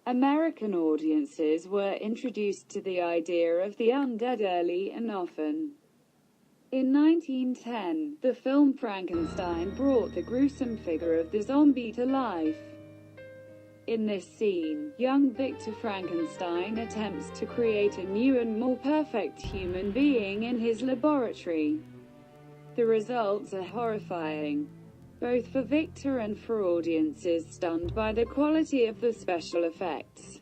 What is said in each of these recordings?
American audiences were introduced to the idea of the undead early and often. In 1910, the film Frankenstein brought the gruesome figure of the zombie to life. In this scene, young Victor Frankenstein attempts to create a new and more perfect human being in his laboratory. The results are horrifying, both for Victor and for audiences stunned by the quality of the special effects.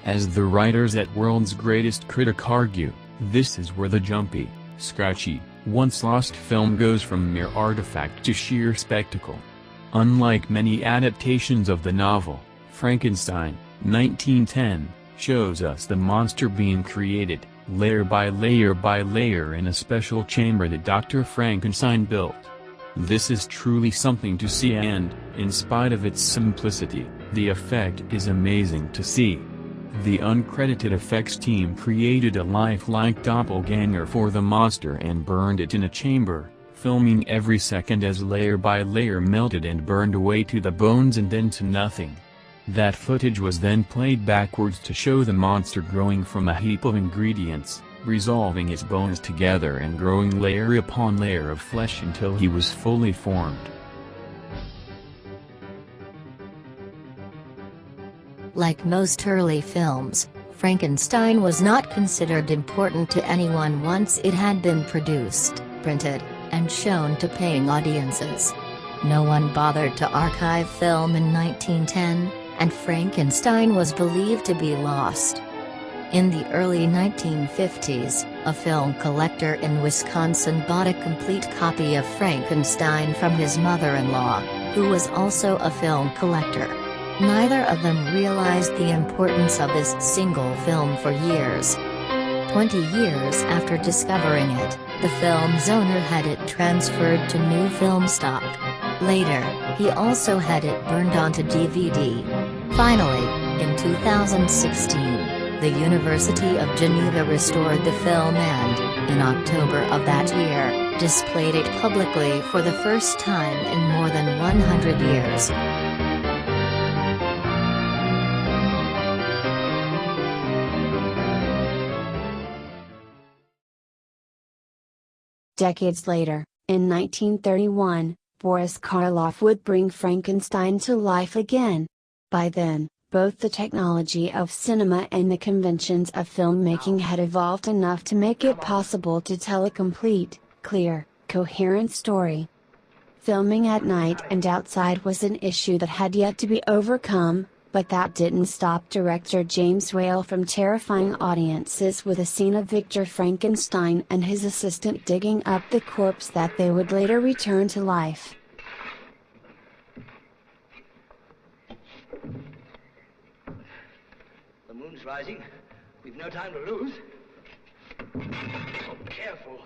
As the writers at World's Greatest Critic argue, this is where the jumpy, scratchy, once-lost film goes from mere artifact to sheer spectacle. Unlike many adaptations of the novel, Frankenstein, 1910, shows us the monster being created, layer by layer in a special chamber that Dr. Frankenstein built. This is truly something to see and, in spite of its simplicity, the effect is amazing to see. The uncredited effects team created a lifelike doppelganger for the monster and burned it in a chamber, filming every second as layer by layer melted and burned away to the bones and then to nothing. That footage was then played backwards to show the monster growing from a heap of ingredients, resolving its bones together and growing layer upon layer of flesh until he was fully formed. Like most early films, Frankenstein was not considered important to anyone once it had been produced, printed, and shown to paying audiences. No one bothered to archive film in 1910, and Frankenstein was believed to be lost. In the early 1950s, a film collector in Wisconsin bought a complete copy of Frankenstein from his mother-in-law, who was also a film collector. Neither of them realized the importance of this single film for years. 20 years after discovering it, the film's owner had it transferred to new film stock. Later, he also had it burned onto DVD. Finally, in 2016, the University of Geneva restored the film and, in October of that year, displayed it publicly for the first time in more than 100 years. Decades later, in 1931, Boris Karloff would bring Frankenstein to life again. By then, both the technology of cinema and the conventions of filmmaking had evolved enough to make it possible to tell a complete, clear, coherent story. Filming at night and outside was an issue that had yet to be overcome, but that didn't stop director James Whale from terrifying audiences with a scene of Victor Frankenstein and his assistant digging up the corpse that they would later return to life. The moon's rising. We've no time to lose. Oh, careful.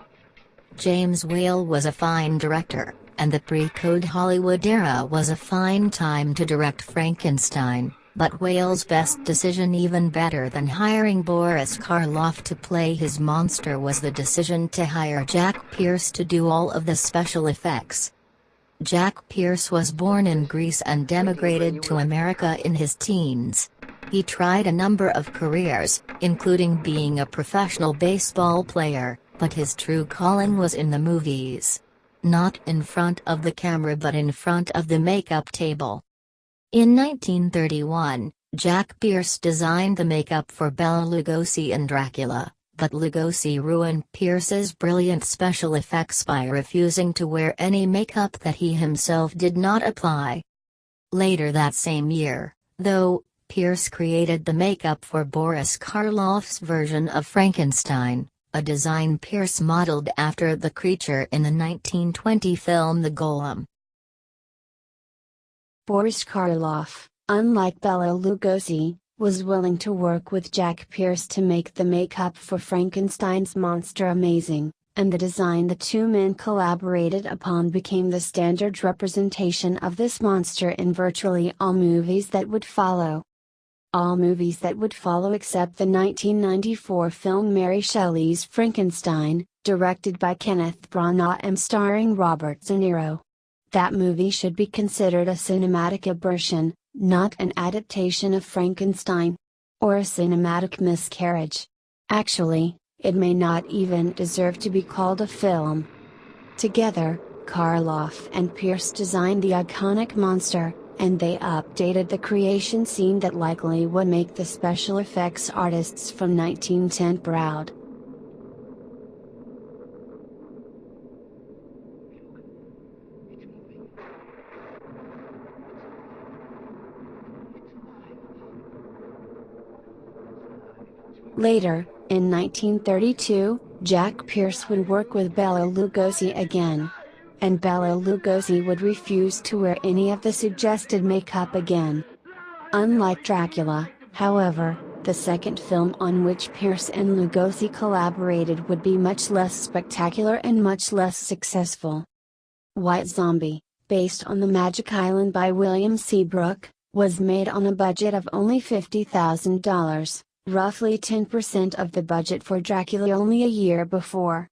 James Whale was a fine director, and the pre-Code Hollywood era was a fine time to direct Frankenstein, but Whale's best decision, even better than hiring Boris Karloff to play his monster, was the decision to hire Jack Pierce to do all of the special effects. Jack Pierce was born in Greece and emigrated to America in his teens. He tried a number of careers, including being a professional baseball player, but his true calling was in the movies. Not in front of the camera but in front of the makeup table. In 1931, Jack Pierce designed the makeup for Bela Lugosi in Dracula, but Lugosi ruined Pierce's brilliant special effects by refusing to wear any makeup that he himself did not apply. Later that same year, though, Pierce created the makeup for Boris Karloff's version of Frankenstein, a design Pierce modeled after the creature in the 1920 film The Golem. Boris Karloff, unlike Bela Lugosi, was willing to work with Jack Pierce to make the makeup for Frankenstein's monster amazing, and the design the two men collaborated upon became the standard representation of this monster in virtually all movies that would follow. All movies that would follow except the 1994 film Mary Shelley's Frankenstein, directed by Kenneth Branagh and starring Robert De Niro. That movie should be considered a cinematic aberration, not an adaptation of Frankenstein. Or a cinematic miscarriage. Actually, it may not even deserve to be called a film. Together, Karloff and Pierce designed the iconic monster, and they updated the creation scene that likely would make the special effects artists from 1910 proud. Later, in 1932, Jack Pierce would work with Bela Lugosi again. And Bela Lugosi would refuse to wear any of the suggested makeup again. Unlike Dracula, however, the second film on which Pierce and Lugosi collaborated would be much less spectacular and much less successful. White Zombie, based on The Magic Island by William Seabrook, was made on a budget of only $50,000. Roughly 10% of the budget for Dracula only a year before.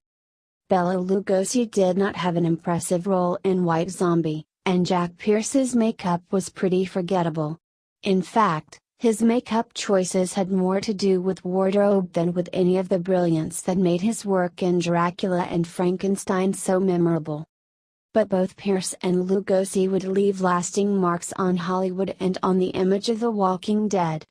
Bela Lugosi did not have an impressive role in White Zombie, and Jack Pierce's makeup was pretty forgettable. In fact, his makeup choices had more to do with wardrobe than with any of the brilliance that made his work in Dracula and Frankenstein so memorable. But both Pierce and Lugosi would leave lasting marks on Hollywood and on the image of The Walking Dead.